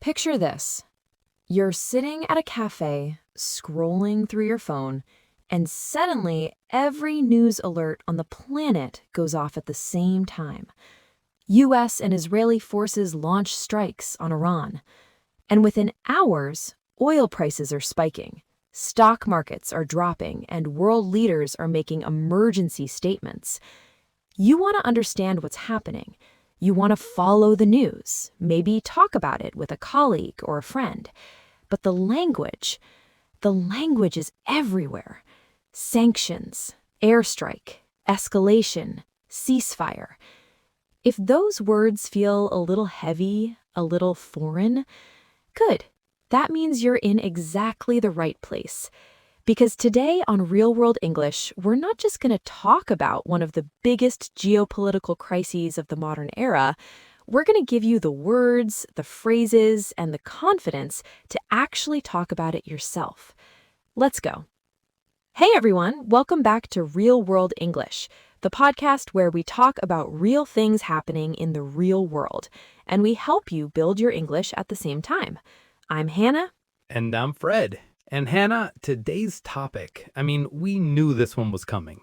Picture this. You're sitting at a cafe, scrolling through your phone, and suddenly every news alert on the planet goes off at the same time. US and Israeli forces launch strikes on Iran. And within hours, oil prices are spiking, stock markets are dropping, and world leaders are making emergency statements. You want to understand what's happening. You want to follow the news, maybe talk about it with a colleague or a friend. But the language is everywhere. Sanctions, airstrike, escalation, ceasefire. If those words feel a little heavy, a little foreign, good. That means you're in exactly the right place. Because today on Real World English, we're not just going to talk about one of the biggest geopolitical crises of the modern era. We're going to give you the words, the phrases, and the confidence to actually talk about it yourself. Let's go. Hey everyone, welcome back to Real World English, the podcast where we talk about real things happening in the real world, and we help you build your English at the same time. I'm Hannah. And I'm Fred. And Hannah, today's topic, we knew this one was coming.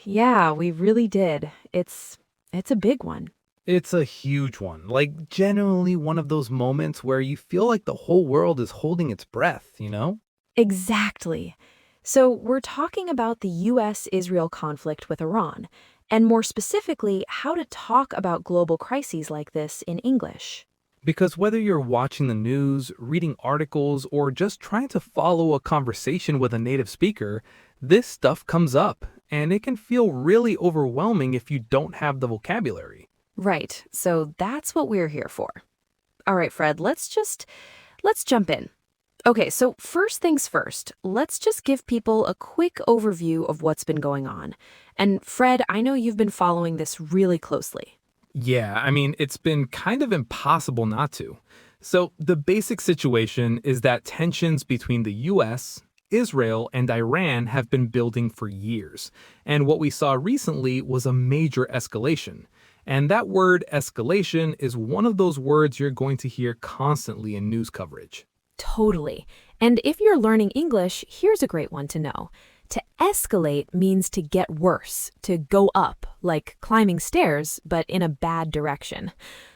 Yeah, we really did. It's a big one. It's a huge one, like genuinely one of those moments where you feel like the whole world is holding its breath, you know? Exactly. So we're talking about the US-Israel conflict with Iran, and more specifically, how to talk about global crises like this in English. Because whether you're watching the news, reading articles, or just trying to follow a conversation with a native speaker, this stuff comes up, and it can feel really overwhelming if you don't have the vocabulary. Right, so that's what we're here for. All right, Fred, let's jump in. Okay, so first things first, let's just give people a quick overview of what's been going on. And Fred, I know you've been following this really closely. Yeah, it's been kind of impossible not to. So the basic situation is that tensions between the US, Israel, and Iran have been building for years. And what we saw recently was a major escalation. And that word escalation is one of those words you're going to hear constantly in news coverage. Totally. And if you're learning English, here's a great one to know. To escalate means to get worse, to go up, like climbing stairs, but in a bad direction.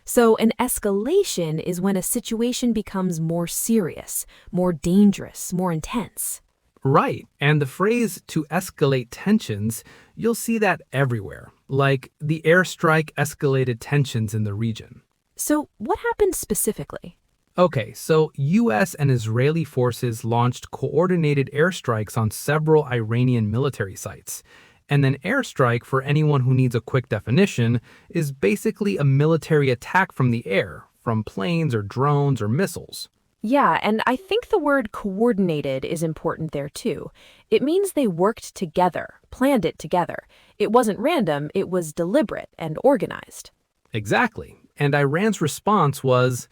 So an escalation is when a situation becomes more serious, more dangerous, more intense. Right, and the phrase to escalate tensions, you'll see that everywhere, like the airstrike escalated tensions in the region. So what happened specifically? Okay, so US and Israeli forces launched coordinated airstrikes on several Iranian military sites. And an airstrike, for anyone who needs a quick definition, is basically a military attack from the air, from planes or drones or missiles. Yeah, and I think the word coordinated is important there too. It means they worked together, planned it together. It wasn't random, it was deliberate and organized. Exactly. And Iran's response was,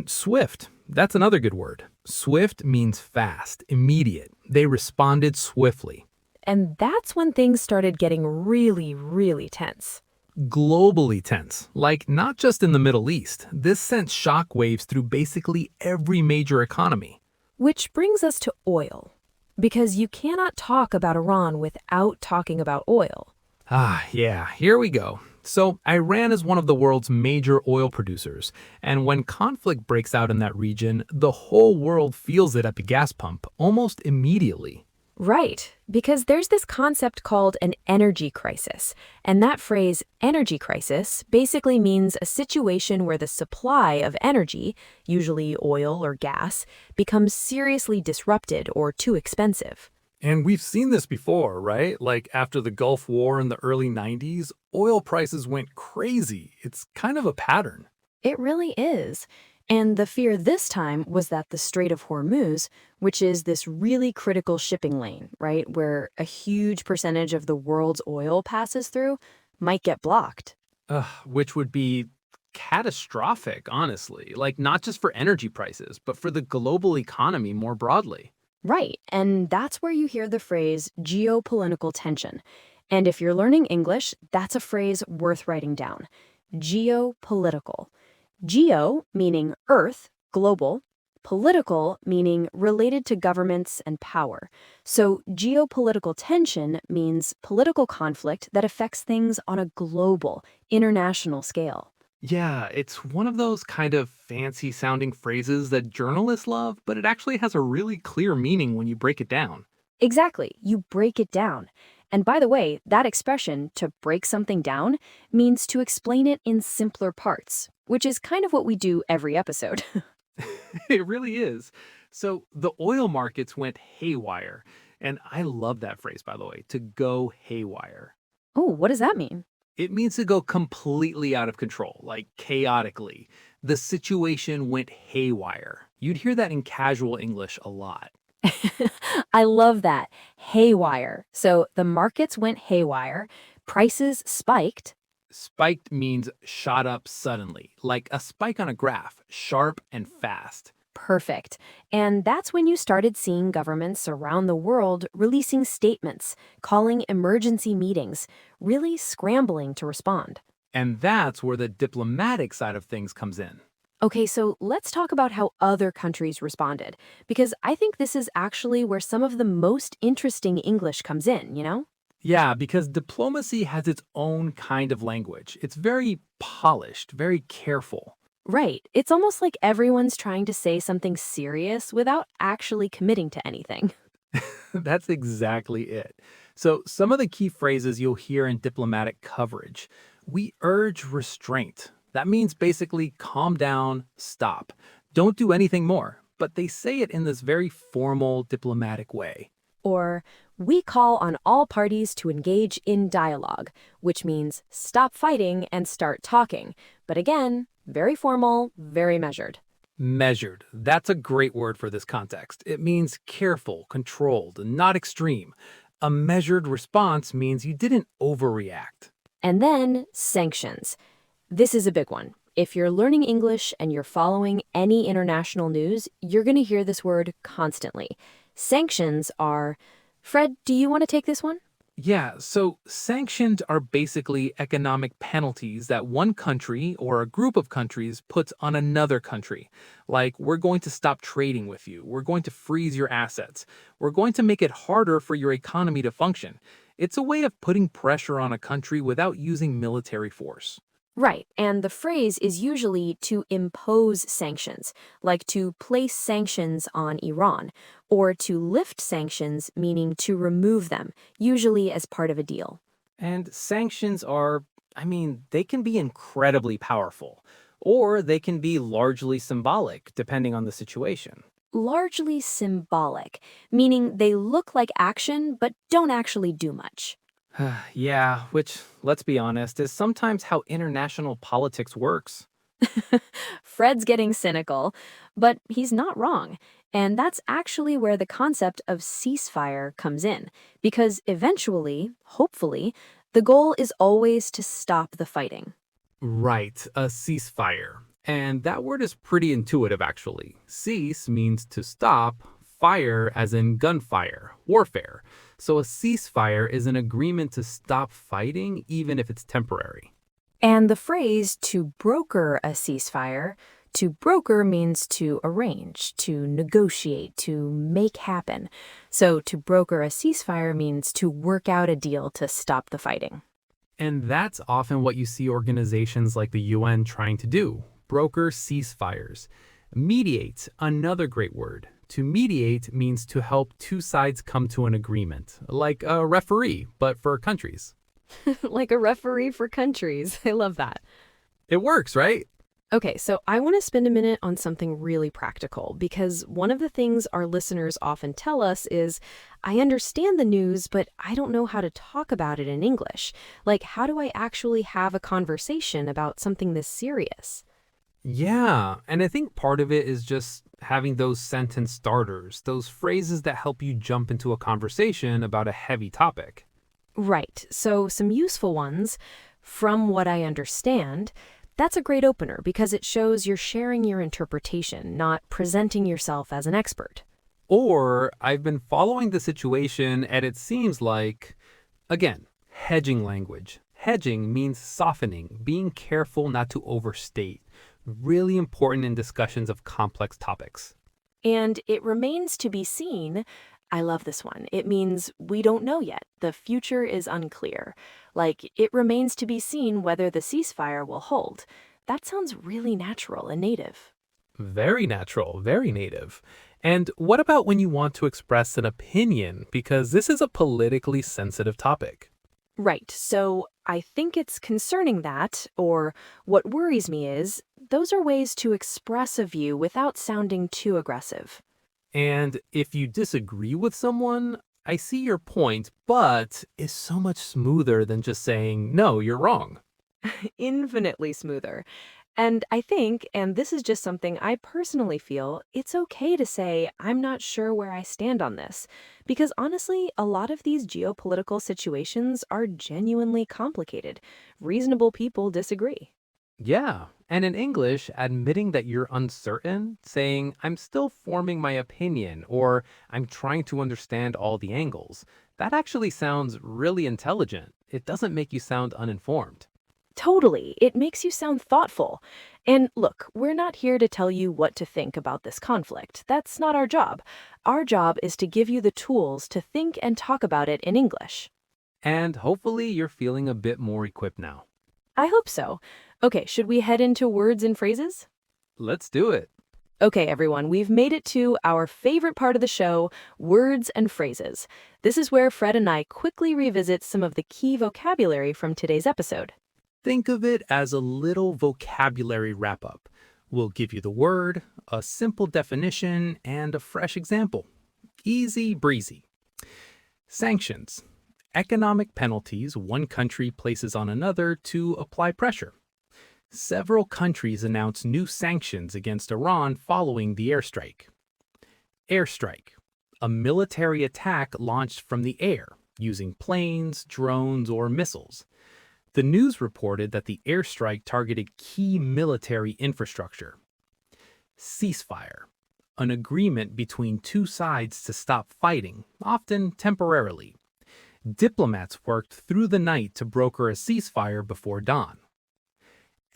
swift. That's another good word. Swift means fast, immediate. They responded swiftly. And that's when things started getting really, really tense. Globally tense, like not just in the Middle East. This sent shockwaves through basically every major economy. Which brings us to oil. Because you cannot talk about Iran without talking about oil. Yeah, here we go. So Iran is one of the world's major oil producers, and when conflict breaks out in that region, the whole world feels it at the gas pump almost immediately. Right, because there's this concept called an energy crisis, and that phrase, energy crisis, basically means a situation where the supply of energy, usually oil or gas, becomes seriously disrupted or too expensive. And we've seen this before, right? Like after the Gulf War in the early 90s, oil prices went crazy. It's kind of a pattern. It really is. And the fear this time was that the Strait of Hormuz, which is this really critical shipping lane, right, where a huge percentage of the world's oil passes through, might get blocked. Which would be catastrophic, honestly. Like not just for energy prices, but for the global economy more broadly. Right, and that's where you hear the phrase geopolitical tension. And if you're learning English, that's a phrase worth writing down. Geopolitical. Geo, meaning Earth, global. Political, meaning related to governments and power. So, geopolitical tension means political conflict that affects things on a global, international scale. Yeah, it's one of those kind of fancy sounding phrases that journalists love, but it actually has a really clear meaning when you break it down. Exactly, you break it down. And by the way, that expression, to break something down, means to explain it in simpler parts, which is kind of what we do every episode. It really is. So the oil markets went haywire. And I love that phrase, by the way, to go haywire. Oh, what does that mean? It means to go completely out of control, like chaotically. The situation went haywire. You'd hear that in casual English a lot. I love that. Haywire. So the markets went haywire, prices spiked. Spiked means shot up suddenly, like a spike on a graph, sharp and fast. Perfect. And that's when you started seeing governments around the world releasing statements, calling emergency meetings, really scrambling to respond. And that's where the diplomatic side of things comes in. Okay, so let's talk about how other countries responded, because I think this is actually where some of the most interesting English comes in, you know? Yeah, because diplomacy has its own kind of language. It's very polished, very careful. Right. It's almost like everyone's trying to say something serious without actually committing to anything. That's exactly it. So, some of the key phrases you'll hear in diplomatic coverage: we urge restraint. That means basically calm down, stop. Don't do anything more. But they say it in this very formal diplomatic way. Or, we call on all parties to engage in dialogue, which means stop fighting and start talking. But again, very formal, very measured. Measured. That's a great word for this context. It means careful, controlled, not extreme. A measured response means you didn't overreact. And then, sanctions. This is a big one. If you're learning English and you're following any international news, you're going to hear this word constantly. Sanctions are... Fred, do you want to take this one? Yeah, so sanctions are basically economic penalties that one country or a group of countries puts on another country. Like, we're going to stop trading with you. We're going to freeze your assets. We're going to make it harder for your economy to function. It's a way of putting pressure on a country without using military force. Right, and the phrase is usually to impose sanctions, like to place sanctions on Iran, or to lift sanctions, meaning to remove them, usually as part of a deal. And sanctions are, they can be incredibly powerful, or they can be largely symbolic, depending on the situation. Largely symbolic, meaning they look like action but don't actually do much. Yeah, which, let's be honest, is sometimes how international politics works. Fred's getting cynical, but he's not wrong. And that's actually where the concept of ceasefire comes in, because eventually, hopefully, the goal is always to stop the fighting. Right, a ceasefire. And that word is pretty intuitive, actually. Cease means to stop, fire as in gunfire, warfare. So a ceasefire is an agreement to stop fighting, even if it's temporary. And the phrase to broker a ceasefire, to broker means to arrange, to negotiate, to make happen. So to broker a ceasefire means to work out a deal to stop the fighting. And that's often what you see organizations like the UN trying to do: broker ceasefires. Mediate, another great word. To mediate means to help two sides come to an agreement, like a referee, but for countries. Like a referee for countries. I love that. It works, right? Okay, so I want to spend a minute on something really practical because one of the things our listeners often tell us is, I understand the news, but I don't know how to talk about it in English. Like, how do I actually have a conversation about something this serious? Yeah, and I think part of it is just having those sentence starters, those phrases that help you jump into a conversation about a heavy topic. Right, so some useful ones. From what I understand, that's a great opener because it shows you're sharing your interpretation, not presenting yourself as an expert. Or, I've been following the situation and it seems like, again, hedging language. Hedging means softening, being careful not to overstate. Really important in discussions of complex topics. And it remains to be seen. I love this one. It means we don't know yet. The future is unclear. Like, it remains to be seen whether the ceasefire will hold. That sounds really natural and native. Very natural, very native. And what about when you want to express an opinion? Because this is a politically sensitive topic. Right, so I think it's concerning that, or what worries me is, those are ways to express a view without sounding too aggressive. And if you disagree with someone, I see your point, but is so much smoother than just saying, no, you're wrong. Infinitely smoother. And I think, and this is just something I personally feel, it's okay to say, I'm not sure where I stand on this. Because honestly, a lot of these geopolitical situations are genuinely complicated. Reasonable people disagree. Yeah. And in English, admitting that you're uncertain, saying, I'm still forming my opinion, or I'm trying to understand all the angles, that actually sounds really intelligent. It doesn't make you sound uninformed. Totally. It makes you sound thoughtful. And look, we're not here to tell you what to think about this conflict. That's not our job. Our job is to give you the tools to think and talk about it in English. And hopefully, you're feeling a bit more equipped now. I hope so. Okay, should we head into words and phrases? Let's do it. Okay, everyone, we've made it to our favorite part of the show, words and phrases. This is where Fred and I quickly revisit some of the key vocabulary from today's episode. Think of it as a little vocabulary wrap up. We'll give you the word, a simple definition, and a fresh example. Easy breezy. Sanctions. Economic penalties one country places on another to apply pressure. Several countries announced new sanctions against Iran following the airstrike. Airstrike. A military attack launched from the air using planes, drones, or missiles. The news reported that the airstrike targeted key military infrastructure. Ceasefire, an agreement between two sides to stop fighting, often temporarily. Diplomats worked through the night to broker a ceasefire before dawn.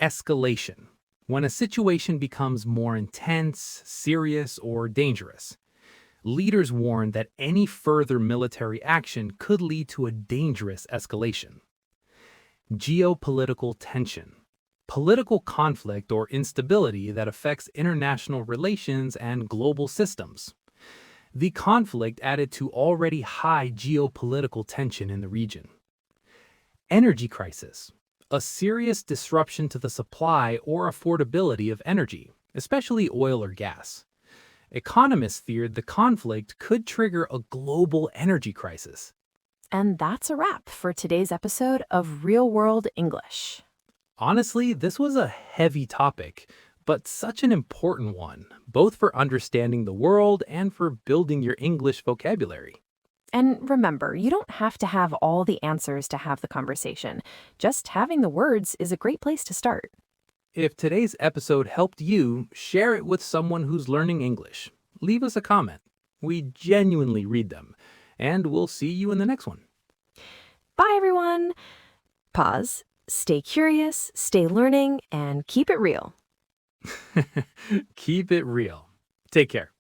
Escalation, when a situation becomes more intense, serious, or dangerous. Leaders warned that any further military action could lead to a dangerous escalation. Geopolitical tension, political conflict or instability that affects international relations and global systems. The conflict added to already high geopolitical tension in the region. Energy crisis, a serious disruption to the supply or affordability of energy, especially oil or gas. Economists feared the conflict could trigger a global energy crisis. And that's a wrap for today's episode of Real World English. Honestly, this was a heavy topic, but such an important one, both for understanding the world and for building your English vocabulary. And remember, you don't have to have all the answers to have the conversation. Just having the words is a great place to start. If today's episode helped you, share it with someone who's learning English. Leave us a comment. We genuinely read them. And we'll see you in the next one. Bye, everyone. Pause, stay curious, stay learning, and keep it real. Keep it real. Take care.